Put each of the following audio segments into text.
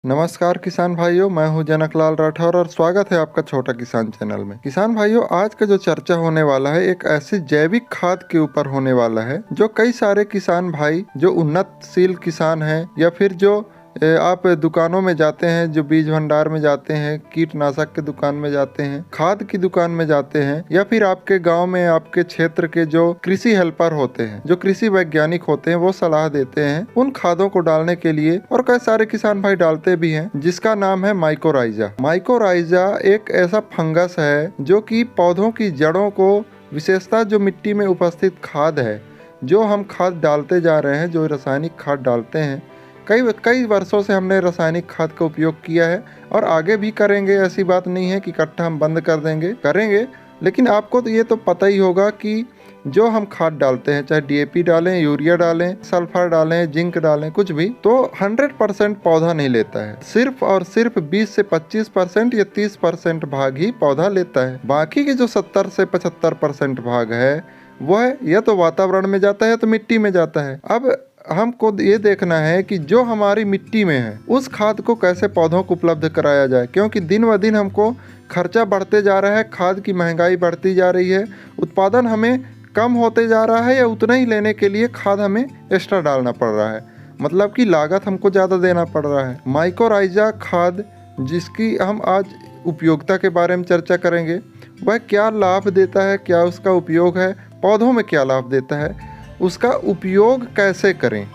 नमस्कार किसान भाइयों, मैं हूं जनकलाल राठौर और स्वागत है आपका छोटा किसान चैनल में। किसान भाइयों, आज का जो चर्चा होने वाला है एक ऐसी जैविक खाद के ऊपर होने वाला है जो कई सारे किसान भाई जो उन्नतशील किसान हैं या फिर जो आप दुकानों में जाते हैं, जो बीज भंडार में जाते हैं, कीटनाशक के दुकान में जाते हैं, खाद की दुकान में जाते हैं, या फिर आपके गांव में आपके क्षेत्र के जो कृषि हेल्पर होते हैं, जो कृषि वैज्ञानिक होते हैं, वो सलाह देते हैं उन खादों को डालने के लिए, और कई सारे किसान भाई डालते भी हैं, जिसका नाम है माइकोराइजा। माइकोराइजा एक ऐसा फंगस है जो कि पौधों की जड़ों को, विशेषतः जो मिट्टी में उपस्थित खाद है, जो हम खाद डालते जा रहे हैं, जो रासायनिक खाद डालते हैं, कई कई वर्षों से हमने रासायनिक खाद का उपयोग किया है और आगे भी करेंगे। ऐसी बात नहीं है कि इकट्ठा हम बंद कर देंगे, करेंगे। लेकिन आपको तो ये तो पता ही होगा कि जो हम खाद डालते हैं, चाहे डीएपी डालें, यूरिया डालें, सल्फर डालें, जिंक डालें, कुछ भी, तो 100% पौधा नहीं लेता है। सिर्फ और सिर्फ 20 से 25% या 30% भाग ही पौधा लेता है। बाकी के जो 70 से 75% भाग है वह या तो वातावरण में जाता है या तो मिट्टी में जाता है। अब हमको ये देखना है कि जो हमारी मिट्टी में है उस खाद को कैसे पौधों को उपलब्ध कराया जाए, क्योंकि दिन ब दिन हमको खर्चा बढ़ते जा रहा है, खाद की महंगाई बढ़ती जा रही है, उत्पादन हमें कम होते जा रहा है, या उतना ही लेने के लिए खाद हमें एक्स्ट्रा डालना पड़ रहा है, मतलब कि लागत हमको ज़्यादा देना पड़ रहा है। माइकोराइजा खाद, जिसकी हम आज उपयोगिता के बारे में चर्चा करेंगे, वह क्या लाभ देता है, क्या उसका उपयोग है, पौधों में क्या लाभ देता है, उसका उपयोग कैसे करें।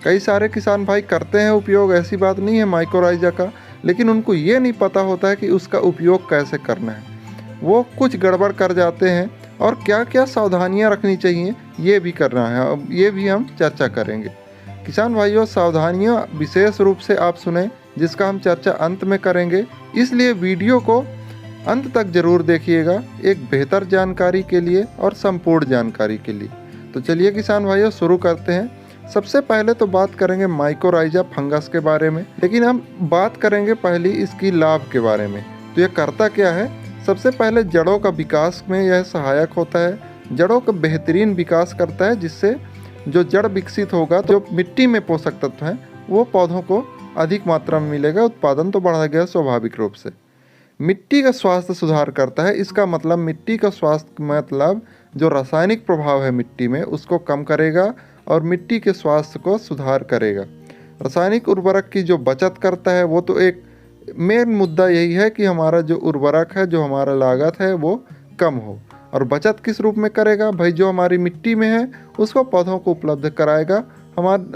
कई सारे किसान भाई करते हैं उपयोग, ऐसी बात नहीं है माइकोराइजा का, लेकिन उनको ये नहीं पता होता है कि उसका उपयोग कैसे करना है। वो कुछ गड़बड़ कर जाते हैं और क्या क्या सावधानियां रखनी चाहिए ये भी करना है। अब ये भी हम चर्चा करेंगे। किसान भाइयों, सावधानियां विशेष रूप से आप सुने, जिसका हम चर्चा अंत में करेंगे, इसलिए वीडियो को अंत तक जरूर देखिएगा, एक बेहतर जानकारी के लिए और संपूर्ण जानकारी के लिए। तो चलिए किसान भाइयों, शुरू करते हैं। सबसे पहले तो बात करेंगे माइकोराइजा फंगस के बारे में, लेकिन हम बात करेंगे पहले इसकी लाभ के बारे में। तो यह करता क्या है? सबसे पहले जड़ों का विकास में यह सहायक होता है, जड़ों का बेहतरीन विकास करता है, जिससे जो जड़ विकसित होगा तो जो मिट्टी में पोषक तत्व हैं वो पौधों को अधिक मात्रा में मिलेगा, उत्पादन तो बढ़ेगा स्वाभाविक रूप से। मिट्टी का स्वास्थ्य सुधार करता है, इसका मतलब मिट्टी का स्वास्थ्य मतलब जो रासायनिक प्रभाव है मिट्टी में उसको कम करेगा और मिट्टी के स्वास्थ्य को सुधार करेगा। रासायनिक उर्वरक की जो बचत करता है, वो तो एक मेन मुद्दा यही है कि हमारा जो उर्वरक है, जो हमारा लागत है, वो कम हो। और बचत किस रूप में करेगा भाई? जो हमारी मिट्टी में है उसको पौधों को उपलब्ध कराएगा।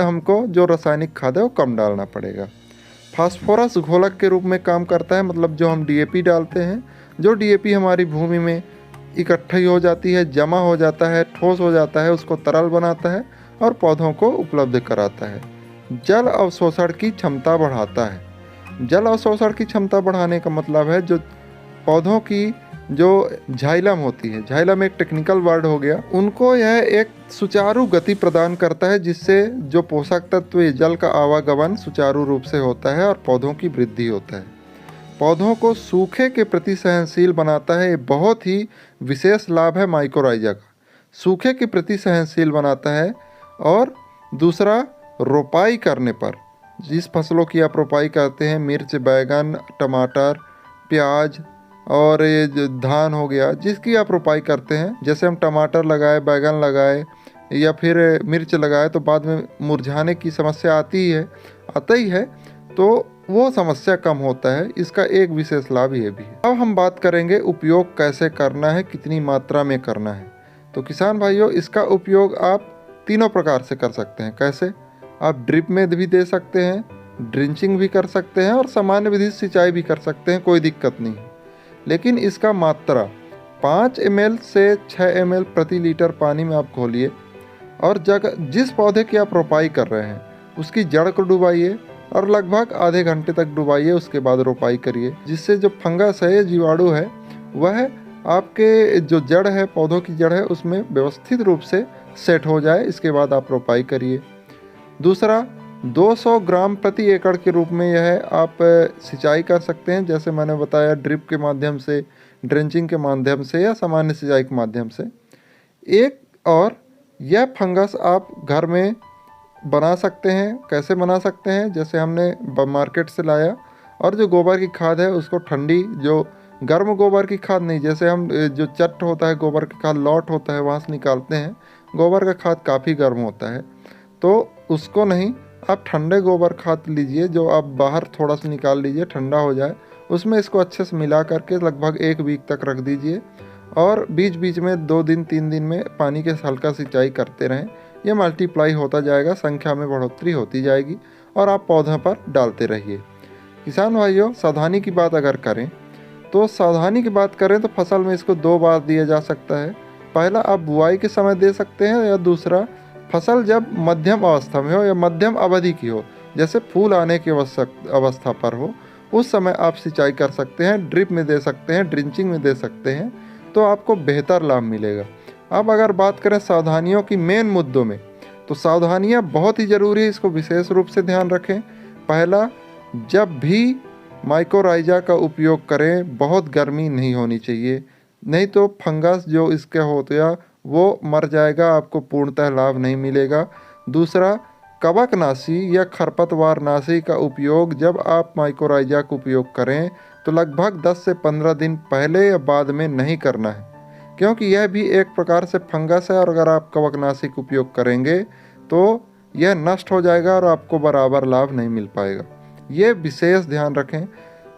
हमको जो रासायनिक खाद है वो कम डालना पड़ेगा। फास्फोरस घोलक के रूप में काम करता है, मतलब जो हम डीएपी डालते हैं, जो डीएपी हमारी भूमि में इकट्ठी हो जाती है, जमा हो जाता है, ठोस हो जाता है, उसको तरल बनाता है और पौधों को उपलब्ध कराता है। जल अवशोषण की क्षमता बढ़ाता है। जल अवशोषण की क्षमता बढ़ाने का मतलब है जो पौधों की जो झाइलम होती है, झाइलम एक टेक्निकल वर्ड हो गया, उनको यह एक सुचारू गति प्रदान करता है, जिससे जो पोषक तत्व जल का आवागमन सुचारू रूप से होता है और पौधों की वृद्धि होता है। पौधों को सूखे के प्रति सहनशील बनाता है, ये बहुत ही विशेष लाभ है माइकोराइजा का। सूखे के प्रति सहनशील बनाता है। और दूसरा, रोपाई करने पर, जिस फसलों की आप रोपाई करते हैं, मिर्च, बैगन, टमाटर, प्याज और ये जो धान हो गया, जिसकी आप रोपाई करते हैं, जैसे हम टमाटर लगाए, बैगन लगाए या फिर मिर्च लगाए, तो बाद में मुरझाने की समस्या आता ही है, तो वो समस्या कम होता है। इसका एक विशेष लाभ ये भी है। अब हम बात करेंगे उपयोग कैसे करना है, कितनी मात्रा में करना है। तो किसान भाइयों, इसका उपयोग आप तीनों प्रकार से कर सकते हैं। कैसे? आप ड्रिप में भी दे सकते हैं, ड्रिंचिंग भी कर सकते हैं और सामान्य विधि सिंचाई भी कर सकते हैं, कोई दिक्कत नहीं है। लेकिन इसका मात्रा 5 ml से 6 ml प्रति लीटर पानी में आप घोलिए और जिस पौधे की आप रोपाई कर रहे हैं उसकी जड़ को डुबाइए और लगभग आधे घंटे तक डुबाइए, उसके बाद रोपाई करिए, जिससे जो फंगस है, जीवाणु है, वह आपके जो जड़ है, पौधों की जड़ है, उसमें व्यवस्थित रूप से सेट हो जाए। इसके बाद आप रोपाई करिए। दूसरा, 200 ग्राम प्रति एकड़ के रूप में यह आप सिंचाई कर सकते हैं, जैसे मैंने बताया, ड्रिप के माध्यम से, ड्रेंचिंग के माध्यम से या सामान्य सिंचाई के माध्यम से। एक और, यह फंगस आप घर में बना सकते हैं। कैसे बना सकते हैं? जैसे हमने मार्केट से लाया और जो गोबर की खाद है उसको ठंडी, जो गर्म गोबर की खाद नहीं, जैसे हम जो चट होता है गोबर की खाद, लॉट होता है, वहाँ से निकालते हैं। गोबर का खाद काफ़ी गर्म होता है, तो उसको नहीं, आप ठंडे गोबर खाद लीजिए, जो आप बाहर थोड़ा सा निकाल लीजिए, ठंडा हो जाए, उसमें इसको अच्छे से मिला करके लगभग 1 वीक तक रख दीजिए और बीच बीच में 2 दिन 3 दिन में पानी के हल्का सिंचाई करते रहें। ये मल्टीप्लाई होता जाएगा, संख्या में बढ़ोतरी होती जाएगी और आप पौधों पर डालते रहिए। किसान भाइयों, सावधानी की बात अगर करें तो सावधानी की बात करें तो फसल में इसको 2 बार दिया जा सकता है। पहला आप बुआई के समय दे सकते हैं, या दूसरा फसल जब मध्यम अवस्था में हो या मध्यम अवधि की हो, जैसे फूल आने की अवस्था पर हो, उस समय आप सिंचाई कर सकते हैं। ड्रिप में दे सकते हैं, ड्रिंचिंग में दे सकते हैं, तो आपको बेहतर लाभ मिलेगा। अब अगर बात करें सावधानियों की मेन मुद्दों में, तो सावधानियाँ बहुत ही ज़रूरी है, इसको विशेष रूप से ध्यान रखें। पहला, जब भी माइकोराइजा का उपयोग करें, बहुत गर्मी नहीं होनी चाहिए, नहीं तो फंगस जो इसके होते हैं वो मर जाएगा, आपको पूर्णतः लाभ नहीं मिलेगा। दूसरा, कवकनाशी या खरपतवारनाशी का उपयोग जब आप माइकोराइजा का उपयोग करें तो लगभग 10 से 15 दिन पहले या बाद में नहीं करना है, क्योंकि यह भी एक प्रकार से फंगस है और अगर आप कवकनाशी का उपयोग करेंगे तो यह नष्ट हो जाएगा और आपको बराबर लाभ नहीं मिल पाएगा। ये विशेष ध्यान रखें।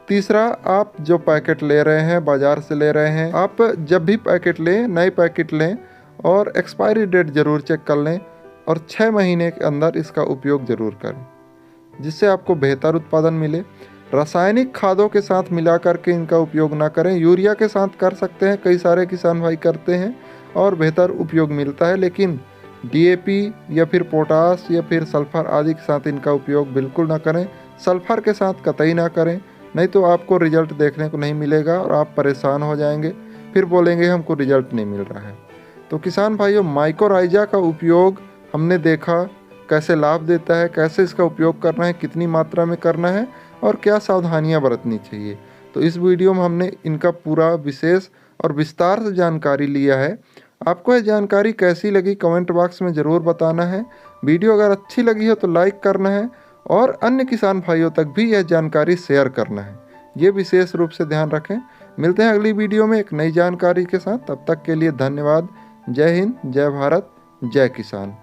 तीसरा, आप जो पैकेट ले रहे हैं, बाज़ार से ले रहे हैं, आप जब भी पैकेट लें, नए पैकेट लें और एक्सपायरी डेट ज़रूर चेक कर लें और 6 महीने के अंदर इसका उपयोग ज़रूर करें, जिससे आपको बेहतर उत्पादन मिले। रासायनिक खादों के साथ मिला करके इनका उपयोग ना करें। यूरिया के साथ कर सकते हैं, कई सारे किसान भाई करते हैं और बेहतर उपयोग मिलता है, लेकिन डीएपी या फिर पोटास या फिर सल्फर आदि के साथ इनका उपयोग बिल्कुल ना करें। सल्फर के साथ कतई ना करें, नहीं तो आपको रिजल्ट देखने को नहीं मिलेगा और आप परेशान हो जाएंगे, फिर बोलेंगे हमको रिजल्ट नहीं मिल रहा है। तो किसान भाइयों, माइकोराइजा का उपयोग हमने देखा कैसे लाभ देता है, कैसे इसका उपयोग करना है, कितनी मात्रा में करना है और क्या सावधानियां बरतनी चाहिए। तो इस वीडियो में हमने इनका पूरा विशेष और विस्तार से जानकारी लिया है। आपको यह जानकारी कैसी लगी कमेंट बॉक्स में ज़रूर बताना है। वीडियो अगर अच्छी लगी हो तो लाइक करना है और अन्य किसान भाइयों तक भी यह जानकारी शेयर करना है, ये विशेष रूप से ध्यान रखें। मिलते हैं अगली वीडियो में एक नई जानकारी के साथ, तब तक के लिए धन्यवाद। जय हिंद, जय भारत, जय किसान।